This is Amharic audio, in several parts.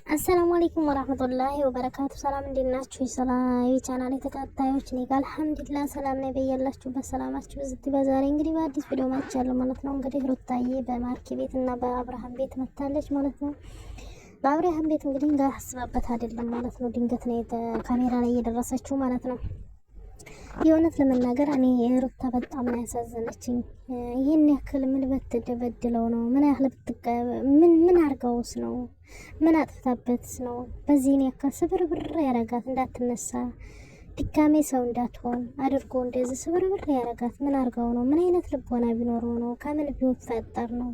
አሰላሙ አለይኩም ወራህመቱላሂ ወበረካቱ። ሰላም እንዴት ናችሁ? ሰላም የቻናሌ ተከታዮች፣ እኔ ጋር አልሐምዱሊላህ ሰላም ነኝ። በያላችሁበት ሰላማችሁ ዝት በዛሬ እንግዲህ በአዲስ ቪዲዮ መጥቻለሁ ማለት ነው። እንግዲህ ሩታዬ በማርኬ ቤት እና በአብርሃም ቤት መታለች ማለት ነው። በአብርሃም ቤት እንግዲህ እንዳስባበት አይደለም ማለት ነው። ድንገት ነው ካሜራ ላይ እየደረሰችው ማለት ነው። የእውነት ለመናገር እኔ ሩታ በጣም ነው ያሳዘነችኝ። ይሄን ያክል ምን በትደበድለው ነው? ምን ያህል ምን አርጋውስ ነው? ምን አጥፍታበትስ ነው? በዚህን ያክል ስብርብር ያረጋት እንዳትነሳ ድጋሜ ሰው እንዳትሆን አድርጎ እንደዚህ ስብርብር ያረጋት ምን አርጋው ነው? ምን አይነት ልቦና ቢኖረው ነው? ከምን ቢፈጠር ነው?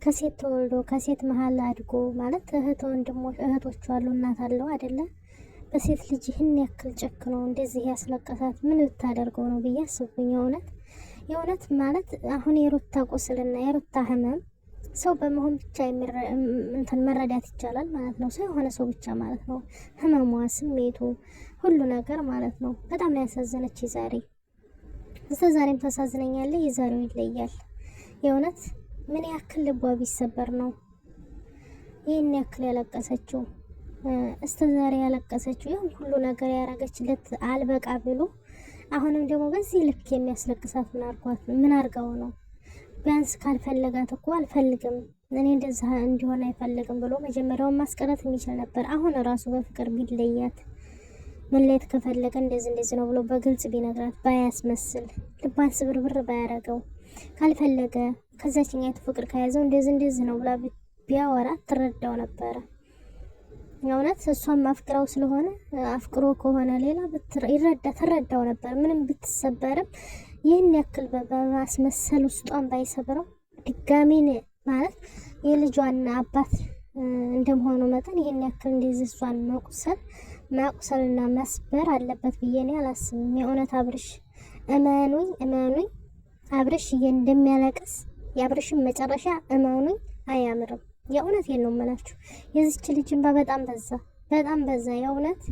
ከሴት ተወልዶ ከሴት መሀል አድጎ ማለት እህቶቹ አሉ እናት አለው አይደለ? በሴት ልጅ ይህን ያክል ጨክኖ እንደዚህ ያስለቀሳት ምን ብታደርገው ነው ብዬ አስብኩኝ። የእውነት ማለት አሁን የሩታ ቁስልና የሩታ ህመም ሰው በመሆን ብቻ መረዳት ይቻላል ማለት ነው። ሰው የሆነ ሰው ብቻ ማለት ነው። ህመሟ፣ ስሜቱ፣ ሁሉ ነገር ማለት ነው። በጣም ነው ያሳዘነች ዛሬ። ዛሬም ታሳዝነኛለች፣ የዛሬው ይለያል። የእውነት ምን ያክል ልቧ ቢሰበር ነው ይህን ያክል ያለቀሰችው? እስከ ዛሬ ያለቀሰችው ይሄን ሁሉ ነገር ያረገችለት አልበቃ ብሎ አሁንም ደግሞ በዚህ ልክ የሚያስለቅሳት ምን አርጋው ነው? ቢያንስ ካልፈለጋት እኮ አልፈልግም እኔ እንደዛ እንዲሆን አይፈልግም ብሎ መጀመሪያውን ማስቀረት የሚችል ነበር። አሁን ራሱ በፍቅር ቢለያት መለየት ከፈለገ እንደዚህ ነው ብሎ በግልጽ ቢነግራት ባያስመስል ልቧን ስብርብር ባያረገው ካልፈለገ ከዛችኛይቱ ፍቅር ከያዘው እንደዚህ ነው ብላ ቢያወራት ትረዳው ነበረ። የእውነት እሷም አፍቅራው ስለሆነ አፍቅሮ ከሆነ ሌላ ትረዳው ነበር። ምንም ብትሰበርም ይህን ያክል በማስመሰል ውስጧን ባይሰብረው ድጋሜን ማለት የልጇን አባት እንደመሆኑ መጠን ይህን ያክል እንደዚህ እሷን ማቁሰልና መስበር አለበት ብዬ እኔ አላስብም። የእውነት አብርሽ እመኑኝ አብርሽ እንደሚያለቅስ የአብርሽን መጨረሻ እመኑኝ አያምርም። የእውነት ነው የምላችሁ። የዚች ልጅ እንባ በጣም በዛ። የእውነት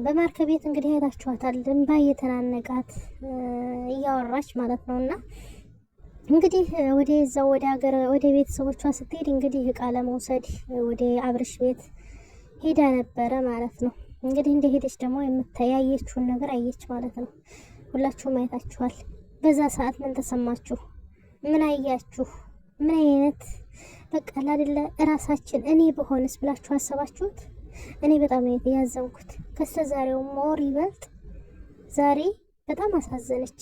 በማርኬ ቤት እንግዲህ አይታችኋታል። እንባ እየተናነቃት እያወራች ማለት ነውና እንግዲህ ወደ ቤተሰቦቿ ስትሄድ እንግዲህ እቃ ለመውሰድ ወደ አብርሽ ቤት ሄዳ ነበረ ማለት ነው። እንግዲህ እንደሄደች ደግሞ ያየችውን ነገር አየች ማለት ነው። ሁላችሁም አይታችኋል። በዛ ሰዓት ምን ተሰማችሁ? ምን አያችሁ? ምን አይነት በቃ አይደለ እራሳችን እኔ በሆንስ ብላችሁ አሰባችሁት? እኔ በጣም ነው ያዘንኩት። ከስተዛሬው ሞር ይበልጥ ዛሬ በጣም አሳዘነች።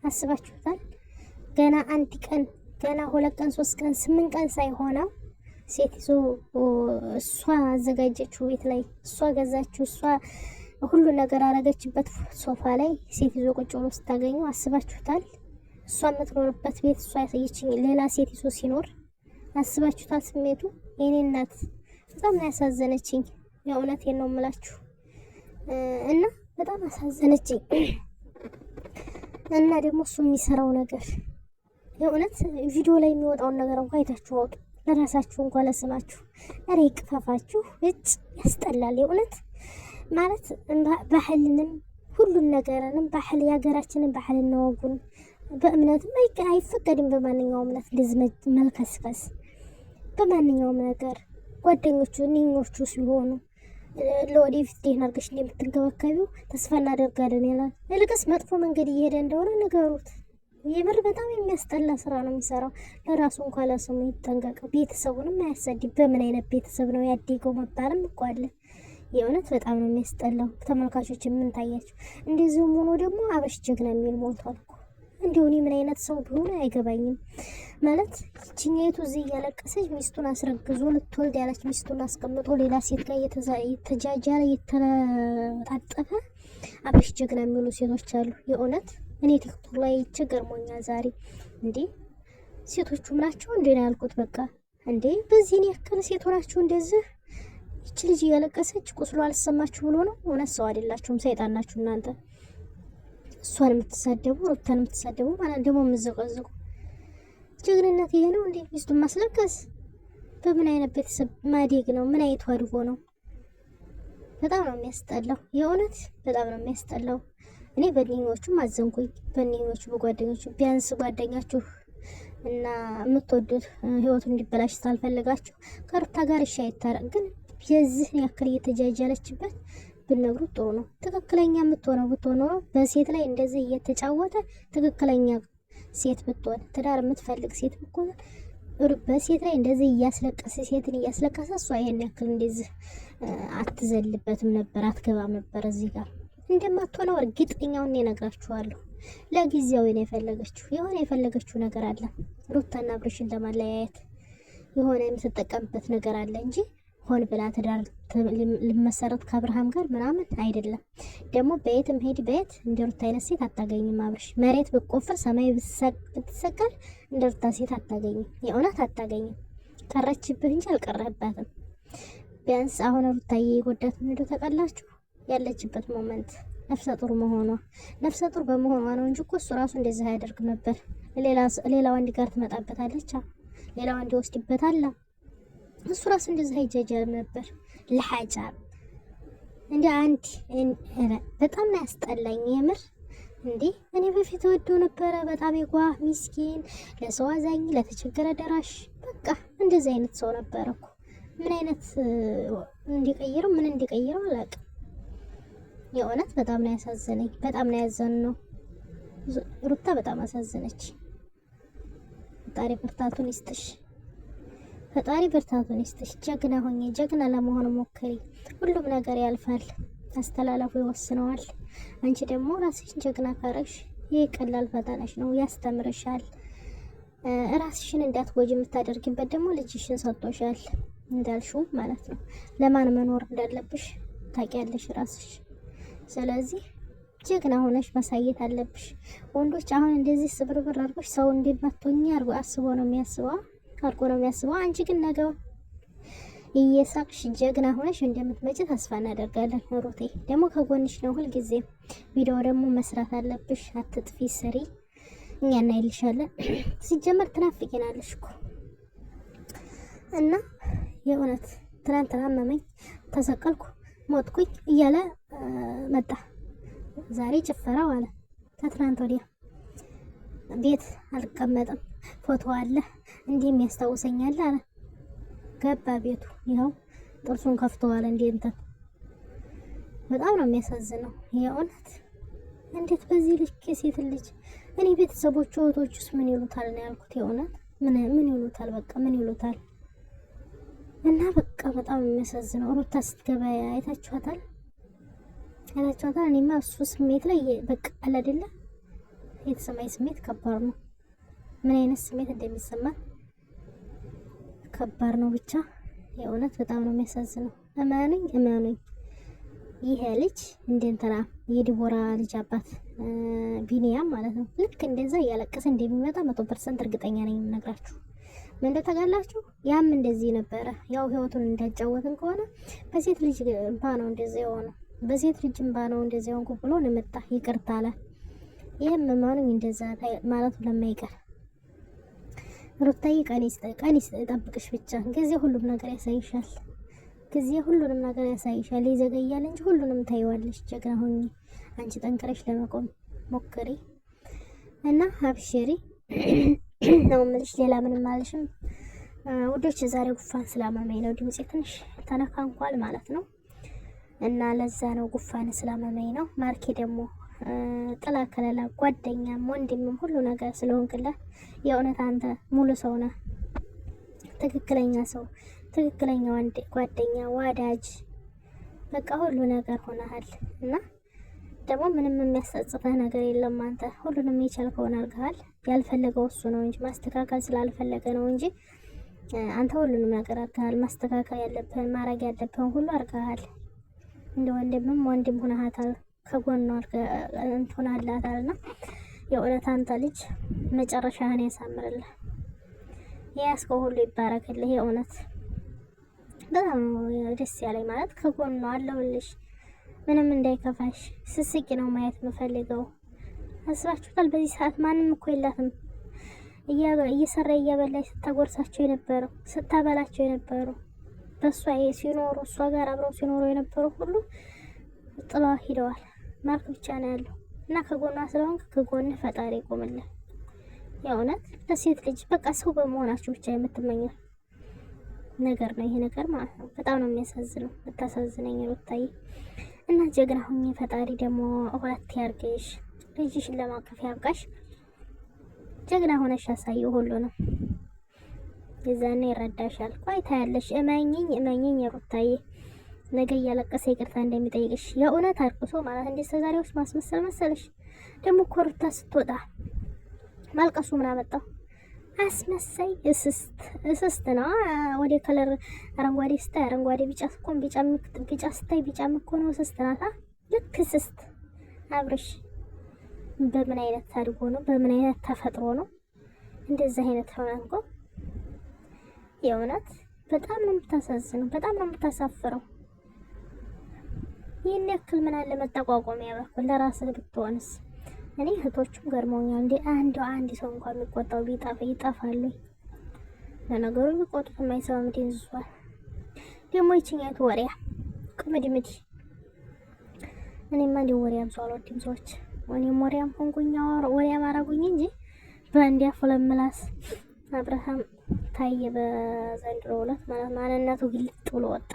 አስባችሁታል? ገና አንድ ቀን ገና 2 ቀን 3 ቀን 8 ቀን ሳይሆነው ሴት ይዞ እሷ አዘጋጀችው ቤት ላይ እሷ ገዛችው እሷ ሁሉ ነገር አረገችበት ሶፋ ላይ ሴት ይዞ ቁጭ ብሎ ስታገኙ አስባችሁታል? እሷ የምትኖርበት ቤት እሷ ያሳየችኝ ሌላ ሴት ይዞ ሲኖር አስባችሁታል? ስሜቱ የኔ እናት በጣም ያሳዘነችኝ። የእውነቴን ነው የምላችሁ እና በጣም አሳዘነችኝ። እና ደግሞ እሱ የሚሰራው ነገር የእውነት ቪዲዮ ላይ የሚወጣውን ነገር እንኳን አይታችሁ አውጡ። ለራሳችሁ እንኳን ለስማችሁ አሬ ይቅፋፋችሁ። ያስጠላል። የእውነት ማለት ባህልንም ሁሉን ነገርንም ባህል የሀገራችንን ባህልና ወጉን በእምነትም አይፈቀድም። በማንኛውም እምነት እንደዚህ መልከስከስ በማንኛውም ነገር ጓደኞቹ እኒኞቹ ሲሆኑ ለወደፊት ደህና አድርገሽ እንደምትንከባከቢው ተስፋ እናደርጋለን ይላል። ይልቅስ መጥፎ መንገድ እየሄደ እንደሆነ ንገሩት። የምር በጣም የሚያስጠላ ስራ ነው የሚሰራው። ለራሱ እንኳን ለስሙ ይጠንቀቅ። ቤተሰቡንም አያሰድብ። በምን አይነት ቤተሰብ ነው ያደገው መባልም እኮ አለ። የእውነት በጣም ነው የሚያስጠላው። ተመልካቾች ምን ታያችሁ? እንደዚሁም ሆኖ ደግሞ አብርሽ ጀግና የሚል ሞልቷል እኮ። እንዲሁን ምን አይነት ሰው ቢሆን አይገባኝም። ማለት ይችኛይቱ እዚህ እያለቀሰች ሚስቱን አስረግዞ ልትወልድ ያለች ሚስቱን አስቀምጦ ሌላ ሴት ጋር የተጃጃለ የተለጣጠፈ አብርሽ ጀግና የሚሉ ሴቶች አሉ። የእውነት እኔ ቲክቶክ ላይ ገርሞኛል ዛሬ። እንዴ ሴቶቹም ናቸው እንዴ ነው ያልኩት። በቃ እንዴ በዚህን ያክል ሴቶ ናችሁ እንደዚህ? ይች ልጅ እያለቀሰች ቁስሉ አልሰማችሁ ብሎ ነው? እውነት ሰው አይደላችሁም፣ ሰይጣን ናችሁ እናንተ። እሷን የምትሳደቡ ሩታን የምትሳደቡ ማለት ደግሞ የምትዘቀዝቁ ጀግንነት ይሄ ነው እንዴ? ሚስቱን ማስለቀስ በምን አይነት ቤተሰብ ማደግ ነው? ምን አይነት አድጎ ነው? በጣም ነው የሚያስጠላው። የእውነት በጣም ነው የሚያስጠላው። እኔ በእነኞቹም አዘንኩኝ። በእነኞቹ በጓደኞቹ ቢያንስ ጓደኛችሁ እና የምትወዱት ህይወቱን እንዲበላሽ ስላልፈለጋችሁ ከሩታ ጋር እሺ አይታረቅ። ግን የዚህን ያክል እየተጃጃለችበት ብነግሩት ጥሩ ነው። ትክክለኛ የምትሆነው ብትሆን ኖሮ በሴት ላይ እንደዚህ እየተጫወተ ትክክለኛ ሴት ብትሆን ትዳር የምትፈልግ ሴት ብትሆን በሴት ላይ እንደዚህ እያስለቀሰ ሴትን እያስለቀሰ እሷ ይሄን ያክል እንደዚህ አትዘልበትም ነበር፣ አትገባም ነበር እዚህ ጋር እንደማትሆነው እርግጠኛውን እነግራችኋለሁ። ለጊዜው ነው የፈለገችው፣ የሆነ የፈለገችው ነገር አለ ሩታና አብርሽን ለማለያየት የሆነ የምትጠቀምበት ነገር አለ እንጂ ሆን ብላ ትዳር ልመሰረት ከአብርሃም ጋር ምናምን አይደለም። ደግሞ በየትም ሄድ በየት እንደ ሩታ አይነት ሴት አታገኝም። አብርሽ መሬት ብቆፍር ሰማይ ብትሰቀል እንደ ሩታ ሴት አታገኝም፣ የእውነት አታገኝም። ቀረችብህ እንጂ አልቀረህባትም። ቢያንስ አሁን ሩታዬ የጎዳት ምን እንደው ታውቃላችሁ? ያለችበት ሞመንት ነፍሰ ጡር መሆኗ። ነፍሰ ጡር በመሆኗ ነው እንጂ እኮ እሱ ራሱ እንደዚህ አያደርግም ነበር። ሌላ ወንድ ጋር ትመጣበታለች፣ ሌላ ወንድ ይወስድበታል። እሱ ራሱ እንደዚህ አይጃጃልም ነበር። ለሐጃብ እንዴ አንድ በጣም ነው ያስጠላኝ የምር። እንዴ እኔ በፊት ወደው ነበረ በጣም የዋህ ሚስኪን፣ ለሰው አዛኝ፣ ለተቸገረ ደራሽ፣ በቃ እንደዚህ አይነት ሰው ነበረ እኮ። ምን አይነት እንዲቀይረው ምን እንዲቀይረው አላውቅም። የእውነት በጣም ነው ያሳዘነኝ። በጣም ነው ያዘነው። ሩታ በጣም አሳዘነች። ፈጣሪ ብርታቱን ይስጥሽ። ፈጣሪ ብርታቱን ይስጥሽ። ጀግና ሆኜ ጀግና ለመሆን ሞክሪ። ሁሉም ነገር ያልፋል፣ አስተላለፉ ይወስነዋል። አንቺ ደግሞ ራስሽን ጀግና ካረግሽ ይህ ቀላል ፈተናሽ ነው፣ ያስተምርሻል። ራስሽን እንዳትጎጂ የምታደርጊበት ደግሞ ልጅሽን ሰጥቶሻል፣ እንዳልሽው ማለት ነው። ለማን መኖር እንዳለብሽ ታውቂያለሽ ራስሽ። ስለዚህ ጀግና ሆነሽ ማሳየት አለብሽ። ወንዶች አሁን እንደዚህ ስብርብር አድርጎሽ ሰው እንደማትሆኚ አስቦ ነው የሚያስበው አድርጎ ነው የሚያስበው። አንቺ ግን ነገው እየሳቅሽ ጀግና ሆነሽ እንደምትመጪ ተስፋ እናደርጋለን። ሩቴ ደግሞ ከጎንሽ ነው ሁልጊዜ። ቪዲዮ ደግሞ መስራት አለብሽ፣ አትጥፊ፣ ስሪ፣ እኛ እናይልሻለን። ሲጀመር ትናፍቂናለሽ እኮ እና የእውነት ትናንትና አመመኝ፣ ተሰቀልኩ፣ ሞትኩኝ እያለ መጣ። ዛሬ ጭፈራው አለ። ከትናንት ወዲያ ቤት አልቀመጥም ፎቶ አለ እንዲህ የሚያስታውሰኛል አለ። ገባ ቤቱ፣ ይኸው ጥርሱን ከፍተዋል። እንዴት በጣም ነው የሚያሳዝነው የእውነት። እንዴት በዚህ ልክ የሴት ልጅ እኔ ቤተሰቦቹ እህቶቹስ ምን ይሉታል ነው ያልኩት። የእውነት ምን ይሉታል? በቃ ምን ይሉታል? እና በቃ በጣም የሚያሳዝነው። ሩታ ስትገባ አይታችኋታል? እኔማ እሱ ስሜት ላይ በቃ አለ አይደለ? የተሰማኝ ስሜት ከባድ ነው። ምን አይነት ስሜት እንደሚሰማት ከባድ ነው። ብቻ የእውነት በጣም ነው የሚያሳዝነው። እመኑኝ ይሄ ልጅ እንደንተና የዲቦራ ልጅ አባት ቢኒያም ማለት ነው ልክ እንደዛ እያለቀሰ እንደሚመጣ 100% እርግጠኛ ነኝ የምነግራችሁ። ምን እንደተጋላችሁ ያም እንደዚህ ነበረ። ያው ህይወቱን እንዳጫወትን ከሆነ በሴት ልጅ እንባ ነው እንደዚህ የሆነው። በሴት ልጅ እንባ ነው እንደዚህ ሆንኩ ብሎ ነው መጣ ይቅርታ አለ። ይሄም እመኑኝ እንደዛ ማለቱ ለማይቀር ሩታዬ ቀኒስ ጠብቅሽ ብቻ። ጊዜ ሁሉም ነገር ያሳይሻል። ጊዜ ሁሉንም ነገር ያሳይሻል። ይዘገያል እንጂ ሁሉንም ታይዋለሽ። ጀግና ሆኚ አንቺ ጠንክረሽ ለመቆም ሞክሪ እና አብሽሪ ነው የምልሽ። ሌላ ምንም አልሽም ውዶች። ዛሬ ጉፋን ስላመመኝ ነው ድምጼ ትንሽ ተነካንኳል ማለት ነው እና ለዛ ነው ጉፋን ስላመመኝ ነው። ማርኬ ደግሞ ጥላ ከለላ ጓደኛም ወንድምም ሁሉ ነገር ስለሆንክላት የእውነት አንተ ሙሉ ሰው ነህ። ትክክለኛ ሰው፣ ትክክለኛ ጓደኛ፣ ወዳጅ፣ በቃ ሁሉ ነገር ሆነሃል እና ደግሞ ምንም የሚያስጸጽፈህ ነገር የለም። አንተ ሁሉንም የቻልከውን አድርገሃል። ያልፈለገው እሱ ነው እንጂ ማስተካከል ስላልፈለገ ነው እንጂ አንተ ሁሉንም ነገር አድርገሃል። ማስተካከል ያለብህን ማድረግ ያለብህን ሁሉ አድርገሃል። እንደ ወንድምም ወንድም ሆነሃታል። ከጎኗ እንትሆናላታልና የእውነት አንተ ልጅ መጨረሻህን ያሳምርልህ። የያዝከው ሁሉ ይባረክልህ። የእውነት በጣም ደስ ያለኝ ማለት ከጎኗ አለሁልሽ፣ ምንም እንዳይከፋሽ፣ ስስቂ ነው ማየት የምፈልገው። አስባችሁታል? በዚህ ሰዓት ማንም እኮ የላትም። እየሰራ እያበላች ስታጎርሳቸው የነበረው ስታበላቸው የነበረው በእሷ ሲኖሩ እሷ ጋር አብረው ሲኖሩ የነበሩ ሁሉ ጥላ ሂደዋል። ማርክ ብቻ ነው ያለው እና ከጎኗ ስለሆንክ ከጎንህ ፈጣሪ ይቆምልህ። የእውነት ለሴት ልጅ በቃ ሰው በመሆናችሁ ብቻ የምትመኘው ነገር ነው ይሄ ነገር ማለት ነው። በጣም ነው የሚያሳዝነው። የምታሳዝነኝ ሩታዬ እና ጀግና ሁኚ። ፈጣሪ ደግሞ ሁለት ያርግሽ፣ ልጅሽን ለማቀፍ ያብቃሽ። ጀግና ሆነሽ ያሳየው ሁሉ ነው። የዛኔ ይረዳሻል። ቆይ ታያለሽ። እመኚኝ ሩታዬ ነገ እያለቀሰ ይቅርታ እንደሚጠይቅሽ የእውነት አርቅሶ ማለት እንደ እስከዛሬ ውስጥ ማስመሰል መሰለሽ? ደግሞ እኮ ሩታ ስትወጣ ማልቀሱ ምን አመጣው? አስመሳይ እስስት ነው። ወደ ከለር አረንጓዴ ስታይ አረንጓዴ፣ ቢጫ ስኮን ቢጫ ስታይ ቢጫ ምኮ ነው። እስስት ናታ። ልክ እስስት አብርሽ በምን አይነት ታድጎ ነው? በምን አይነት ተፈጥሮ ነው እንደዚህ አይነት ሆነ? እንኳ የእውነት በጣም ነው የምታሳዝነው። በጣም ነው የምታሳፍረው። ይህን ያክል ምን አለ መጠቋቋሚያ በኩል ለራስህ ብትሆንስ? እኔ እህቶቹም ገርመውኛል። እንዴ አንድ ሰው እንኳን የሚቆጣው ይጠፋሉ። ለነገሩ የሚቆጡት የማይሰማ ምድን ዝዟል። ደግሞ ይችኛቱ ወሪያ ቅምድምድ። እኔማ እንዲ ወሪያ ብዙ አልወድም ሰዎች። እኔም ወሪያም ሆንኩኝ ወሪያ ማረጉኝ እንጂ በአንድ ያፈለምላስ አብርሃም ታየ በዘንድሮ ዕለት ማለት ማንነቱ ግልጥ ብሎ ወጣ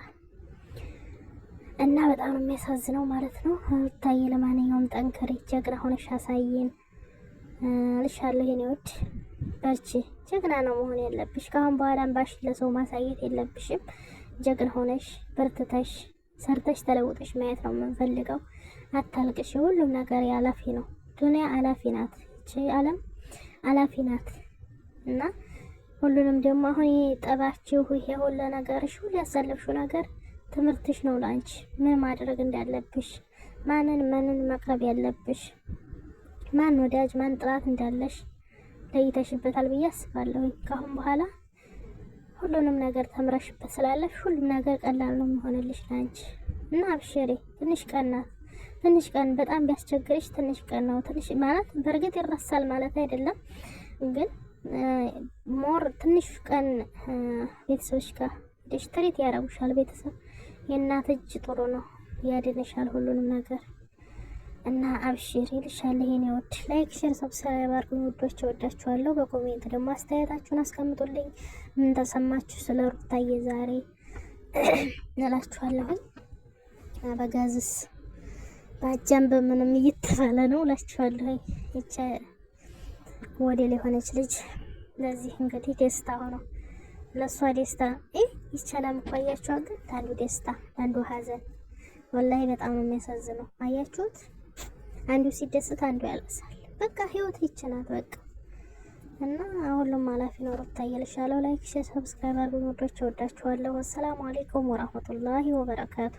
እና በጣም ነው የሚያሳዝነው ማለት ነው። ታየ ለማንኛውም ጠንከሪ፣ ጀግና ሆነሽ አሳየን ልሻለሁ። የኔ ወድ በርቺ። ጀግና ነው መሆን ያለብሽ። ከአሁን በኋላ ባሽ ለሰው ማሳየት የለብሽም። ጀግና ሆነሽ በርትተሽ ሰርተሽ ተለውጠሽ ማየት ነው የምንፈልገው። አታልቅሽ። ሁሉም ነገር ያላፊ ነው። ዱንያ አላፊ ናት። እቺ ዓለም አላፊ ናት እና ሁሉንም ደግሞ አሁን ጠባችሁ ይሄ ሁሉ ነገርሽ ሁሉ ያሳለፍሽው ነገር ትምህርትሽ ነው ላንቺ። ምን ማድረግ እንዳለብሽ፣ ማንን መቅረብ ያለብሽ፣ ማን ወዳጅ ማን ጥላት እንዳለሽ ለይተሽበታል ብዬ አስባለሁ። ካሁን በኋላ ሁሉንም ነገር ተምረሽበት ስላለሽ ሁሉም ነገር ቀላል ነው የሚሆንልሽ ላንቺ እና አብሽሪ። ትንሽ ቀን በጣም ቢያስቸግርሽ ትንሽ ቀን ነው። ትንሽ ማለት በእርግጥ ይረሳል ማለት አይደለም፣ ግን ሞር ትንሽ ቀን ቤተሰቦች ጋር ደሽ ትሪት ያረጉሻል። ቤተሰብ የእናት እጅ ጥሩ ነው፣ ያድንሻል ሁሉንም ነገር እና አብሽሪ ልሻለሁ። የኔ ወድ ላይክ፣ ሼር፣ ሰብስክራይብ አድርጉኝ ውዶች፣ እወዳችኋለሁ። በኮሜንት ደግሞ አስተያየታችሁን አስቀምጡልኝ። ምን ተሰማችሁ ስለ ሩታዬ ዛሬ እላችኋለሁ። በጋዝስ ባጃም በምንም እየተባለ ነው እላችኋለሁ። እቻ ወዴል የሆነች ልጅ ለዚህ እንግዲህ ደስታ ሆኖ ለሷ ደስታ ይቻላል እኮ አያችሁ። ግን አንዱ ደስታ አንዱ ሀዘን ወላሂ በጣም ነው የሚያሳዝነው። አያችሁት? አንዱ ሲደስት አንዱ ያለቅሳል። በቃ ህይወት ይችላል በቃ እና ሁሉም አላፊ ነው። ሩታዬ ልሻለሁ። ላይክ ሼር ሰብስክራይብ አድርጉ። ወዶች እወዳችኋለሁ። ወሰላሙ አለይኩም ወራህመቱላሂ ወበረካቱ።